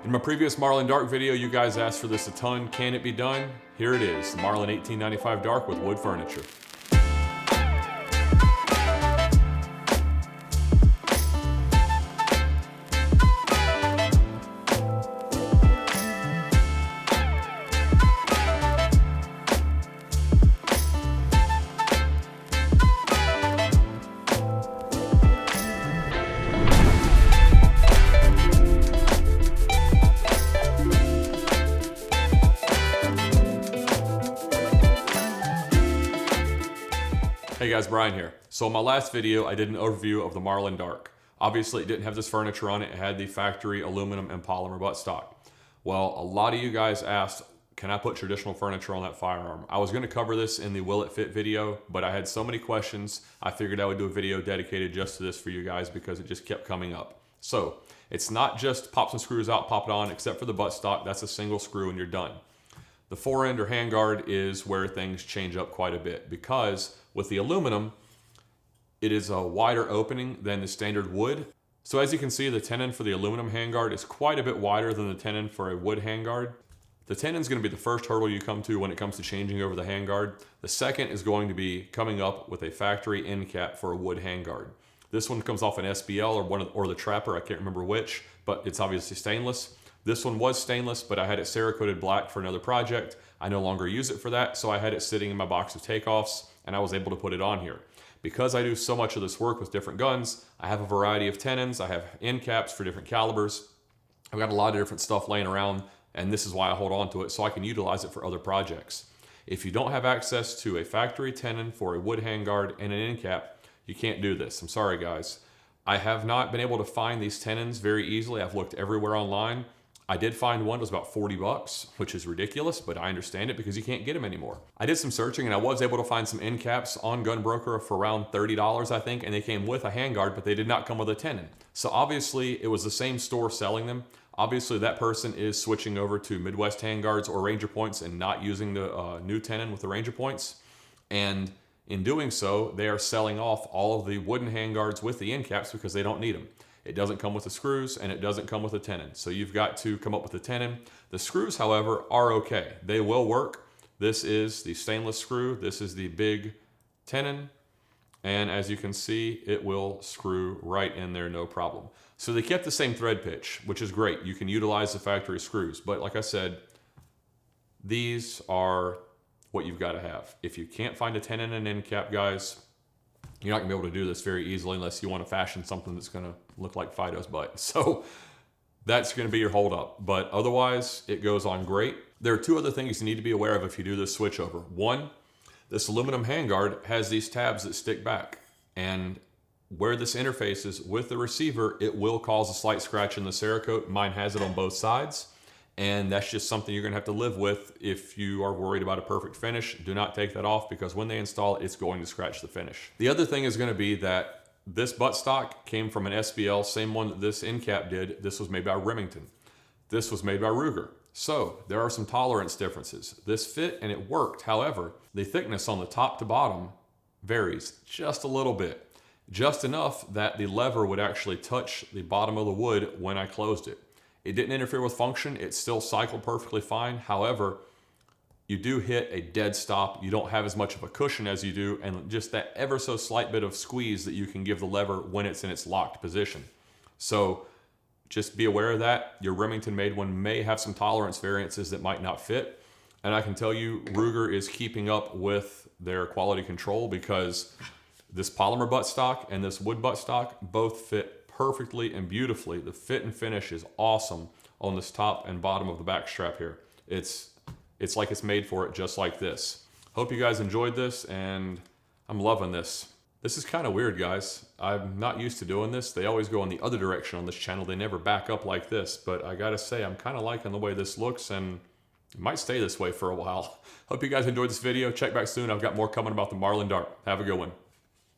In my previous Marlin Dark video, you guys asked for this a ton. Can it be done? Here it is, the Marlin 1895 Dark with wood furniture. Hey guys, Brian here. So in my last video, I did an overview of the Marlin Dark. Obviously, it didn't have this furniture on it. It had the factory aluminum and polymer buttstock. Well, a lot of you guys asked, can I put traditional furniture on that firearm? I was going to cover this in the Will It Fit video, but I had so many questions, I figured I would do a video dedicated just to this for you guys because it just kept coming up. So, it's not just pop some screws out, pop it on, except for the buttstock. That's a single screw and you're done. The forend or handguard is where things change up quite a bit because with the aluminum, it is a wider opening than the standard wood. So as you can see, the tenon for the aluminum handguard is quite a bit wider than the tenon for a wood handguard. The tenon is going to be the first hurdle you come to when it comes to changing over the handguard. The second is going to be coming up with a factory end cap for a wood handguard. This one comes off an SBL or the Trapper, I can't remember which, but it's obviously stainless. This one was stainless, but I had it Cerakoted black for another project. I no longer use it for that, so I had it sitting in my box of takeoffs, and I was able to put it on here. Because I do so much of this work with different guns, I have a variety of tenons, I have end caps for different calibers. I've got a lot of different stuff laying around, and this is why I hold on to it, so I can utilize it for other projects. If you don't have access to a factory tenon for a wood handguard and an end cap, you can't do this. I'm sorry, guys. I have not been able to find these tenons very easily. I've looked everywhere online. I did find one that was about 40 bucks, which is ridiculous, but I understand it because you can't get them anymore. I did some searching and I was able to find some end caps on Gunbroker for around $30, I think, and they came with a handguard, but they did not come with a tenon. So obviously it was the same store selling them. Obviously that person is switching over to Midwest handguards or Ranger points and not using the new tenon with the Ranger points. And in doing so, they are selling off all of the wooden handguards with the end caps because they don't need them. It doesn't come with the screws and it doesn't come with a tenon. So you've got to come up with a tenon. The screws, however, are okay. They will work. This is the stainless screw. This is the big tenon. And as you can see, it will screw right in there, no problem. So they kept the same thread pitch, which is great. You can utilize the factory screws. But like I said, these are what you've got to have. If you can't find a tenon and end cap, guys, you're not gonna be able to do this very easily unless you want to fashion something that's gonna look like Fido's butt. So that's gonna be your holdup. But otherwise, it goes on great. There are two other things you need to be aware of if you do this switchover. One, this aluminum handguard has these tabs that stick back. And where this interfaces with the receiver, it will cause a slight scratch in the Cerakote. Mine has it on both sides. And that's just something you're gonna have to live with if you are worried about a perfect finish. Do not take that off because when they install it, it's going to scratch the finish. The other thing is gonna be that this buttstock came from an SBL, same one that this end cap did. This was made by Remington. This was made by Ruger. So there are some tolerance differences. This fit and it worked. However, the thickness on the top to bottom varies just a little bit. Just enough that the lever would actually touch the bottom of the wood when I closed it. It didn't interfere with function. It still cycled perfectly fine. However, you do hit a dead stop. You don't have as much of a cushion as you do, and just that ever so slight bit of squeeze that you can give the lever when it's in its locked position. So just be aware of that. Your Remington made one may have some tolerance variances that might not fit. And I can tell you, Ruger is keeping up with their quality control because this polymer buttstock and this wood buttstock both fit perfectly and beautifully. The fit and finish is awesome on this top and bottom of the back strap here. It's like it's made for it, just like this. Hope you guys enjoyed this, and I'm loving this. This is kind of weird, guys. I'm not used to doing this. They always go in the other direction on this channel. They never back up like this, but I gotta say, I'm kind of liking the way this looks, and it might stay this way for a while. Hope you guys enjoyed this video. Check back soon. I've got more coming about the Marlin Dark. Have a good one.